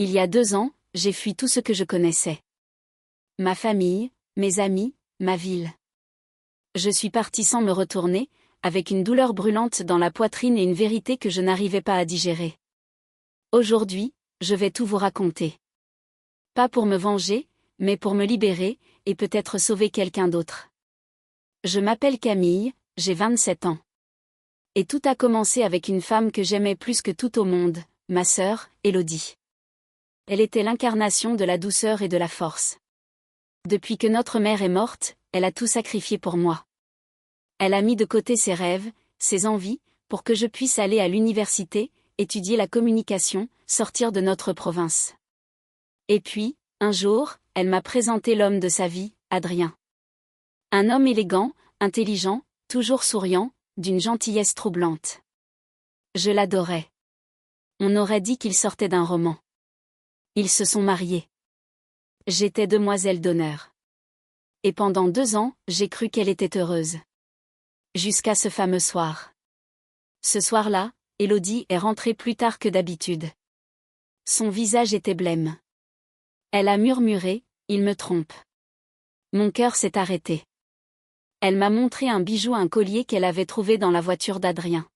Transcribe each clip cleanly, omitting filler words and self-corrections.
Il y a 2 ans, j'ai fui tout ce que je connaissais. Ma famille, mes amis, ma ville. Je suis partie sans me retourner, avec une douleur brûlante dans la poitrine et une vérité que je n'arrivais pas à digérer. Aujourd'hui, je vais tout vous raconter. Pas pour me venger, mais pour me libérer, et peut-être sauver quelqu'un d'autre. Je m'appelle Camille, j'ai 27 ans. Et tout a commencé avec une femme que j'aimais plus que tout au monde, ma sœur, Élodie. Elle était l'incarnation de la douceur et de la force. Depuis que notre mère est morte, elle a tout sacrifié pour moi. Elle a mis de côté ses rêves, ses envies, pour que je puisse aller à l'université, étudier la communication, sortir de notre province. Et puis, un jour, elle m'a présenté l'homme de sa vie, Adrien. Un homme élégant, intelligent, toujours souriant, d'une gentillesse troublante. Je l'adorais. On aurait dit qu'il sortait d'un roman. Ils se sont mariés. J'étais demoiselle d'honneur. Et pendant 2 ans, j'ai cru qu'elle était heureuse. Jusqu'à ce fameux soir. Ce soir-là, Élodie est rentrée plus tard que d'habitude. Son visage était blême. Elle a murmuré, « Il me trompe ». Mon cœur s'est arrêté. Elle m'a montré un bijou, un collier qu'elle avait trouvé dans la voiture d'Adrien.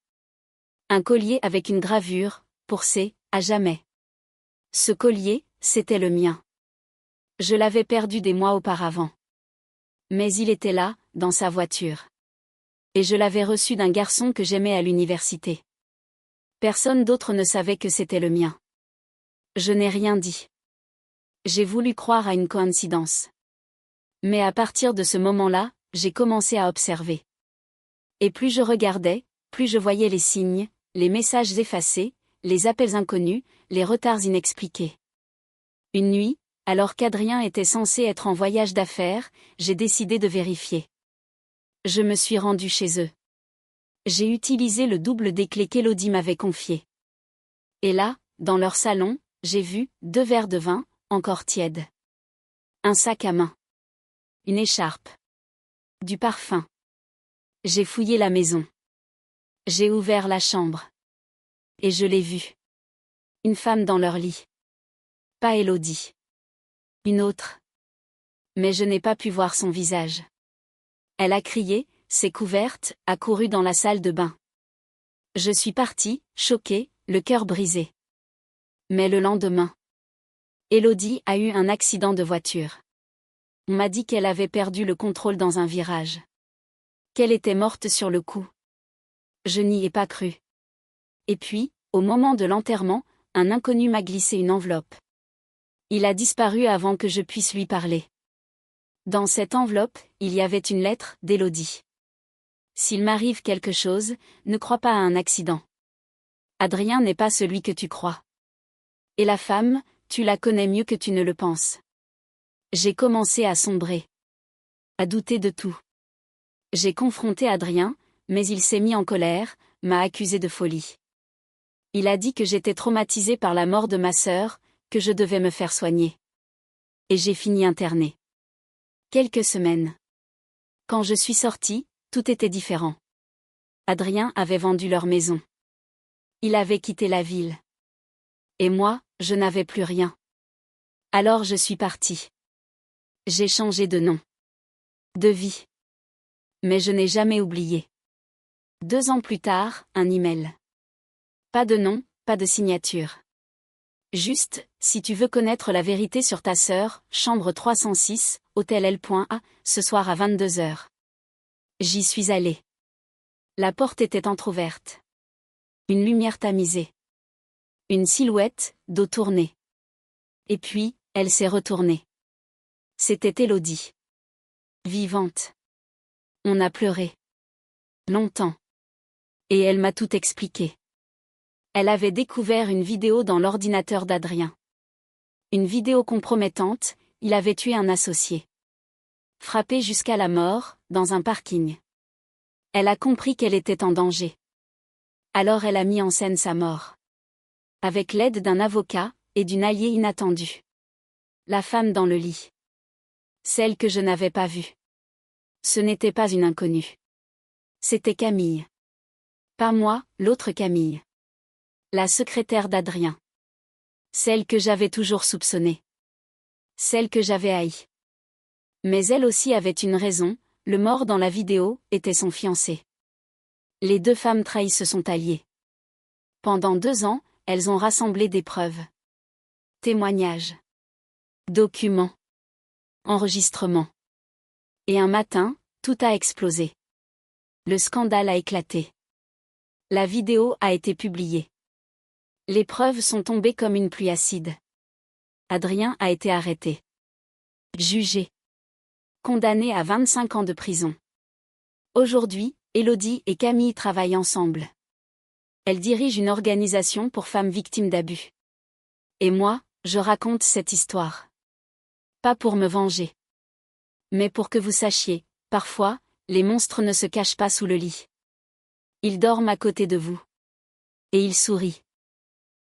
Un collier avec une gravure, pour c'est, à jamais. Ce collier, c'était le mien. Je l'avais perdu des mois auparavant. Mais il était là, dans sa voiture. Et je l'avais reçu d'un garçon que j'aimais à l'université. Personne d'autre ne savait que c'était le mien. Je n'ai rien dit. J'ai voulu croire à une coïncidence. Mais à partir de ce moment-là, j'ai commencé à observer. Et plus je regardais, plus je voyais les signes, les messages effacés, les appels inconnus, les retards inexpliqués. Une nuit, alors qu'Adrien était censé être en voyage d'affaires, j'ai décidé de vérifier. Je me suis rendue chez eux. J'ai utilisé le double des clés qu'Élodie m'avait confiées. Et là, dans leur salon, j'ai vu 2 verres de vin, encore tièdes. Un sac à main. Une écharpe. Du parfum. J'ai fouillé la maison. J'ai ouvert la chambre. Et je l'ai vue. Une femme dans leur lit. Pas Élodie. Une autre. Mais je n'ai pas pu voir son visage. Elle a crié, s'est couverte, a couru dans la salle de bain. Je suis partie, choquée, le cœur brisé. Mais le lendemain, Élodie a eu un accident de voiture. On m'a dit qu'elle avait perdu le contrôle dans un virage. Qu'elle était morte sur le coup. Je n'y ai pas cru. Et puis, au moment de l'enterrement, un inconnu m'a glissé une enveloppe. Il a disparu avant que je puisse lui parler. Dans cette enveloppe, il y avait une lettre d'Élodie. S'il m'arrive quelque chose, ne crois pas à un accident. Adrien n'est pas celui que tu crois. Et la femme, tu la connais mieux que tu ne le penses. J'ai commencé à sombrer. À douter de tout. J'ai confronté Adrien, mais il s'est mis en colère, m'a accusé de folie. Il a dit que j'étais traumatisée par la mort de ma sœur, que je devais me faire soigner. Et j'ai fini internée. Quelques semaines. Quand je suis sortie, tout était différent. Adrien avait vendu leur maison. Il avait quitté la ville. Et moi, je n'avais plus rien. Alors je suis partie. J'ai changé de nom. De vie. Mais je n'ai jamais oublié. 2 ans plus tard, un email. Pas de nom, pas de signature. Juste, si tu veux connaître la vérité sur ta sœur, chambre 306, hôtel L.A, ce soir à 22h. J'y suis allée. La porte était entr'ouverte. Une lumière tamisée. Une silhouette, dos tourné. Et puis, elle s'est retournée. C'était Élodie. Vivante. On a pleuré. Longtemps. Et elle m'a tout expliqué. Elle avait découvert une vidéo dans l'ordinateur d'Adrien. Une vidéo compromettante, il avait tué un associé. Frappé jusqu'à la mort, dans un parking. Elle a compris qu'elle était en danger. Alors elle a mis en scène sa mort. Avec l'aide d'un avocat, et d'une alliée inattendue. La femme dans le lit. Celle que je n'avais pas vue. Ce n'était pas une inconnue. C'était Camille. Pas moi, l'autre Camille. La secrétaire d'Adrien. Celle que j'avais toujours soupçonnée. Celle que j'avais haïe. Mais elle aussi avait une raison, le mort dans la vidéo était son fiancé. Les deux femmes trahies se sont alliées. Pendant 2 ans, elles ont rassemblé des preuves. Témoignages. Documents. Enregistrements. Et un matin, tout a explosé. Le scandale a éclaté. La vidéo a été publiée. Les preuves sont tombées comme une pluie acide. Adrien a été arrêté. Jugé. Condamné à 25 ans de prison. Aujourd'hui, Élodie et Camille travaillent ensemble. Elle dirige une organisation pour femmes victimes d'abus. Et moi, je raconte cette histoire. Pas pour me venger. Mais pour que vous sachiez, parfois, les monstres ne se cachent pas sous le lit. Ils dorment à côté de vous. Et ils sourient.